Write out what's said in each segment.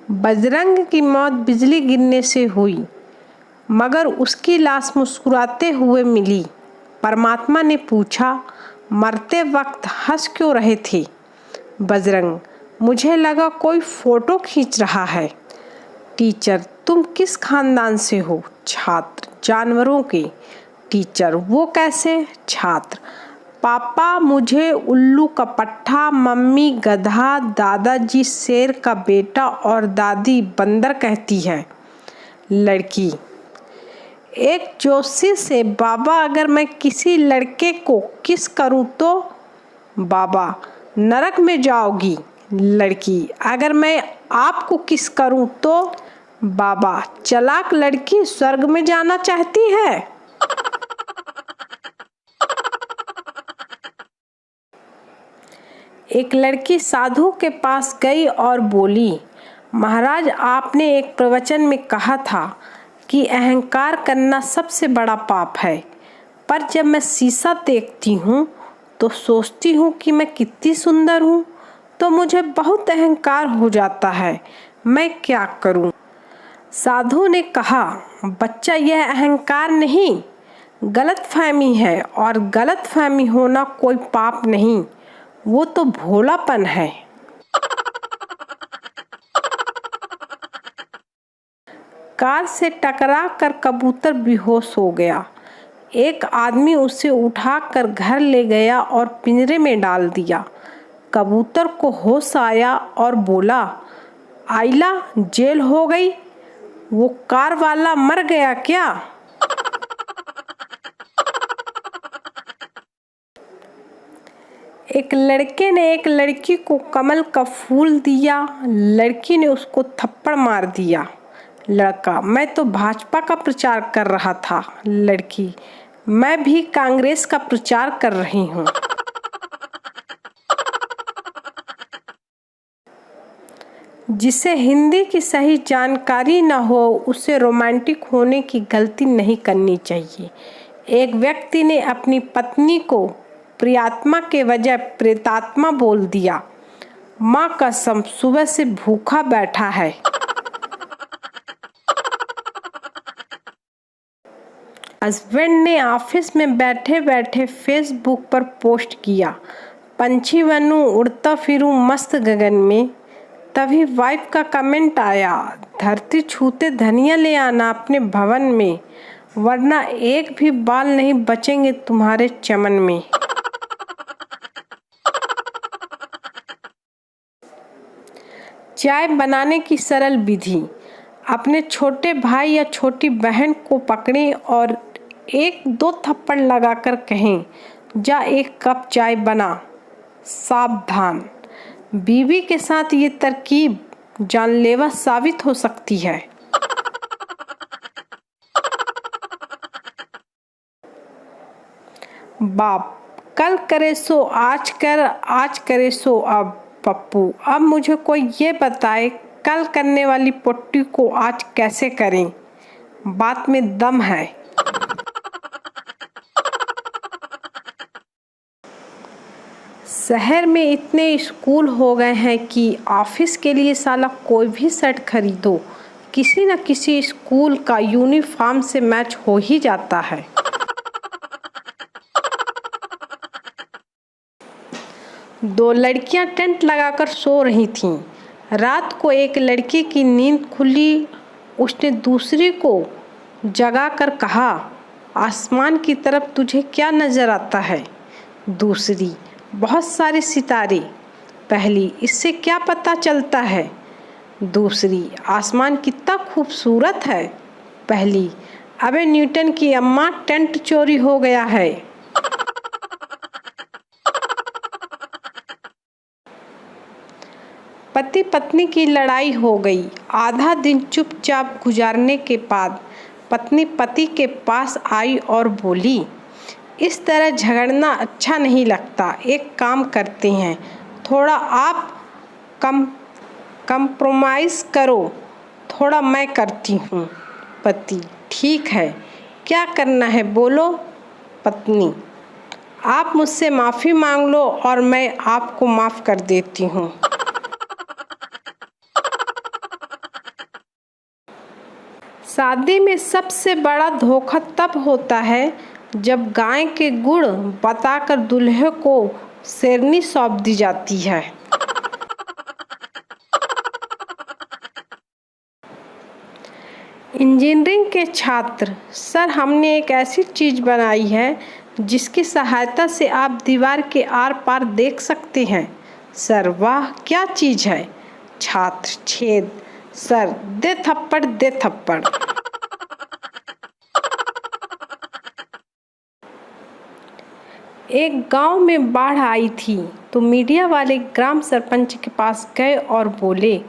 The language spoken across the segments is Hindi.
बजरंग की मौत बिजली गिरने से हुई, मगर उसकी लाश मुस्कुराते हुए मिली। परमात्मा ने पूछा, मरते वक्त हंस क्यों रहे थे? बजरंग, मुझे लगा कोई फोटो खींच रहा है। टीचर, तुम किस खानदान से हो? छात्र, जानवरों के। टीचर, वो कैसे? छात्र, पापा मुझे उल्लू का पट्टा, मम्मी गधा, दादाजी शेर का बेटा और दादी बंदर कहती है। लड़की, एक जोशी से, बाबा अगर मैं किसी लड़के को किस करूं तो? बाबा, नरक में जाओगी। लड़की, अगर मैं आपको किस करूं तो? बाबा, चालाक लड़की स्वर्ग में जाना चाहती है। एक लड़की साधु के पास गई और बोली, महाराज, आपने एक प्रवचन में कहा था कि अहंकार करना सबसे बड़ा पाप है, पर जब मैं शीशा देखती हूँ तो सोचती हूँ कि मैं कितनी सुंदर हूँ, तो मुझे बहुत अहंकार हो जाता है। मैं क्या करूँ? साधु ने कहा, बच्चा, यह अहंकार नहीं, गलतफहमी है, और गलतफहमी होना कोई पाप नहीं, वो तो भोलापन है। कार से टकरा कर कबूतर बेहोश हो गया। एक आदमी उसे उठाकर घर ले गया और पिंजरे में डाल दिया। कबूतर को होश आया और बोला, आइला, जेल हो गई। वो कार वाला मर गया क्या? एक लड़के ने एक लड़की को कमल का फूल दिया। लड़की ने उसको थप्पड़ मार दिया। लड़का, मैं तो भाजपा का प्रचार कर रहा था। लड़की, मैं भी कांग्रेस का प्रचार कर रही हूँ। जिसे हिंदी की सही जानकारी न हो, उसे रोमांटिक होने की गलती नहीं करनी चाहिए। एक व्यक्ति ने अपनी पत्नी को प्रियात्मा के वजह प्रेतात्मा बोल दिया। माँ कसम, सुबह से भूखा बैठा है। हस्बैंड ने ऑफिस में बैठे बैठे फेसबुक पर पोस्ट किया, पंछी बनूं, उड़ता फिरूं मस्त गगन में। तभी वाइफ का कमेंट आया, धरती छूते धनिया ले आना अपने भवन में, वरना एक भी बाल नहीं बचेंगे तुम्हारे चमन में। चाय बनाने की सरल विधि। अपने छोटे भाई या छोटी बहन को पकड़ें और एक दो थप्पड़ लगाकर कहें, जा एक कप चाय बना। सावधान, बीवी के साथ ये तरकीब जानलेवा साबित हो सकती है। बाप, कल करे सो आज कर, आज करे सो अब। पप्पू, अब मुझे कोई ये बताए, कल करने वाली पुट्टी को आज कैसे करें? बात में दम है। शहर में इतने स्कूल हो गए हैं कि ऑफिस के लिए साला कोई भी शर्ट खरीदो, किसी न किसी स्कूल का यूनिफॉर्म से मैच हो ही जाता है। दो लड़कियां टेंट लगाकर सो रही थीं। रात को एक लड़की की नींद खुली। उसने दूसरी को जगाकर कहा, आसमान की तरफ तुझे क्या नजर आता है? दूसरी, बहुत सारे सितारे। पहली, इससे क्या पता चलता है? दूसरी, आसमान कितना खूबसूरत है। पहली, अबे न्यूटन की अम्मा, टेंट चोरी हो गया है। पति पत्नी की लड़ाई हो गई। आधा दिन चुपचाप गुजारने के बाद पत्नी पति के पास आई और बोली, इस तरह झगड़ना अच्छा नहीं लगता। एक काम करते हैं, थोड़ा आप कंप्रोमाइज़ करो, थोड़ा मैं करती हूँ। पति, ठीक है, क्या करना है बोलो। पत्नी, आप मुझसे माफ़ी मांग लो और मैं आपको माफ़ कर देती हूँ। शादी में सबसे बड़ा धोखा तब होता है जब गाय के गुण बताकर दूल्हे को शेरनी सौंप दी जाती है। इंजीनियरिंग के छात्र, सर हमने एक ऐसी चीज बनाई है जिसकी सहायता से आप दीवार के आर पार देख सकते हैं। सर वाह, क्या चीज है? छात्र, छेद। सर दे थप्पड़, दे थप्पड़। एक गांव में बाढ़ आई थी तो मीडिया वाले ग्राम सरपंच के पास गए और बोले,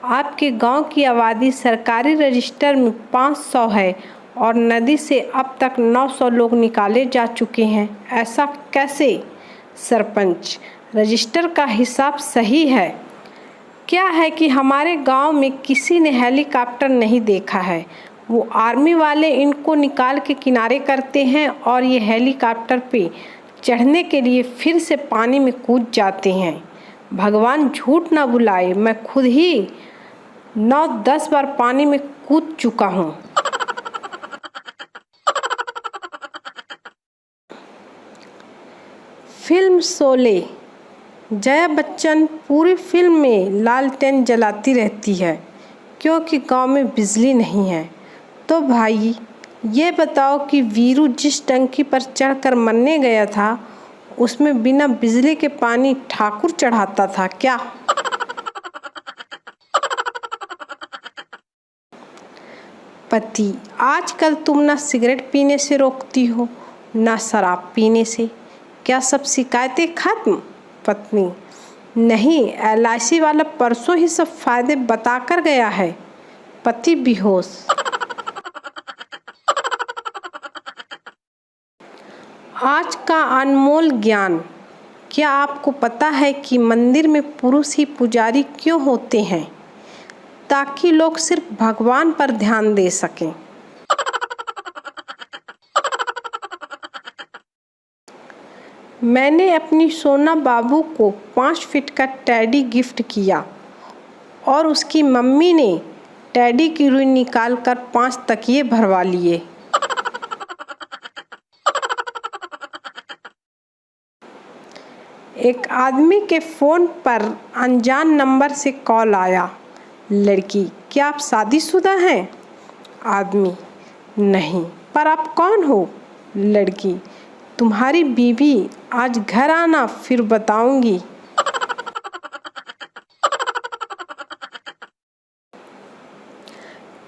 आपके गांव की आबादी सरकारी रजिस्टर में 500 है और नदी से अब तक 900 लोग निकाले जा चुके हैं, ऐसा कैसे? सरपंच, रजिस्टर का हिसाब सही है। क्या है कि हमारे गांव में किसी ने हेलीकॉप्टर नहीं देखा है। वो आर्मी वाले इनको निकाल के किनारे करते हैं और ये हेलीकॉप्टर पे चढ़ने के लिए फिर से पानी में कूद जाते हैं। भगवान झूठ ना बुलाए, मैं खुद ही 9-10 बार पानी में कूद चुका हूँ। फिल्म शोले। जया बच्चन पूरी फिल्म में लालटेन जलाती रहती है क्योंकि गांव में बिजली नहीं है। तो भाई ये बताओ कि वीरू जिस टंकी पर चढ़कर मरने गया था उसमें बिना बिजली के पानी ठाकुर चढ़ाता था क्या? पति, आजकल तुम ना सिगरेट पीने से रोकती हो ना शराब पीने से, क्या सब शिकायतें खत्म? पत्नी, नहीं, LIC वाला परसों ही सब फायदे बताकर गया है। पति बेहोश। आज का अनमोल ज्ञान। क्या आपको पता है कि मंदिर में पुरुष ही पुजारी क्यों होते हैं? ताकि लोग सिर्फ भगवान पर ध्यान दे सकें। मैंने अपनी सोना बाबू को 5 फीट का टेडी गिफ्ट किया और उसकी मम्मी ने टेडी की रुई निकालकर 5 तकिए भरवा लिए। एक आदमी के फ़ोन पर अनजान नंबर से कॉल आया। लड़की, क्या आप शादीशुदा हैं? आदमी, नहीं, पर आप कौन हो? लड़की, तुम्हारी बीवी, आज घर आना फिर बताऊंगी।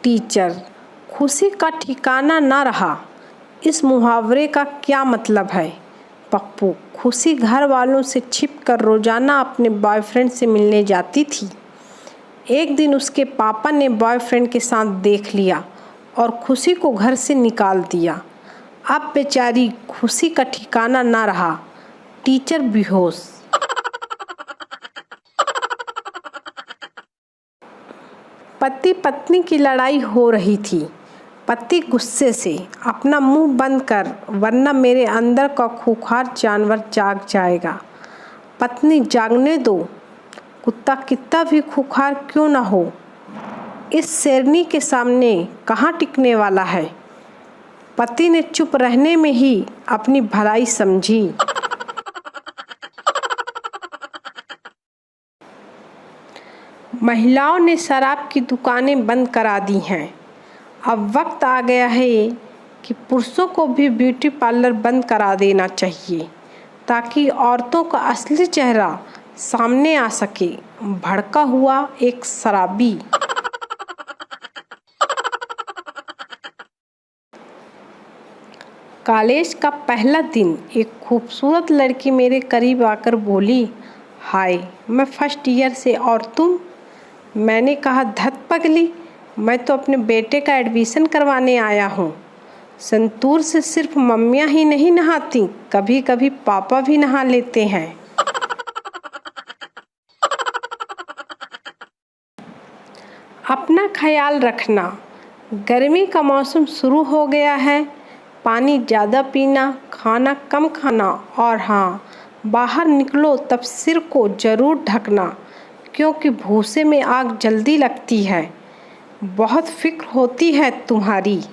टीचर, खुशी का ठिकाना ना रहा, इस मुहावरे का क्या मतलब है? पप्पू, खुशी घर वालों से छिपकर रोजाना अपने बॉयफ्रेंड से मिलने जाती थी। एक दिन उसके पापा ने बॉयफ्रेंड के साथ देख लिया और खुशी को घर से निकाल दिया। अब बेचारी खुशी का ठिकाना ना रहा। टीचर बेहोश। पति पत्नी की लड़ाई हो रही थी। पति गुस्से से, अपना मुंह बंद कर वरना मेरे अंदर का खूंखार जानवर जाग जाएगा। पत्नी, जागने दो, कुत्ता कितना भी खूंखार क्यों ना हो, इस शेरनी के सामने कहाँ टिकने वाला है। पति ने चुप रहने में ही अपनी भलाई समझी। महिलाओं ने शराब की दुकानें बंद करा दी हैं। अब वक्त आ गया है कि पुरुषों को भी ब्यूटी पार्लर बंद करा देना चाहिए ताकि औरतों का असली चेहरा सामने आ सके। भड़का हुआ एक शराबी। कॉलेज का पहला दिन। एक खूबसूरत लड़की मेरे करीब आकर बोली, हाय, मैं फर्स्ट ईयर से, और तुम? मैंने कहा, धत पगली, मैं तो अपने बेटे का एडमिशन करवाने आया हूँ। संतूर से सिर्फ मम्मियाँ ही नहीं नहाती, कभी कभी पापा भी नहा लेते हैं। अपना ख्याल रखना। गर्मी का मौसम शुरू हो गया है। पानी ज़्यादा पीना, खाना कम खाना, और हाँ, बाहर निकलो तब सिर को ज़रूर ढकना क्योंकि भूसे में आग जल्दी लगती है। बहुत फिक्र होती है तुम्हारी।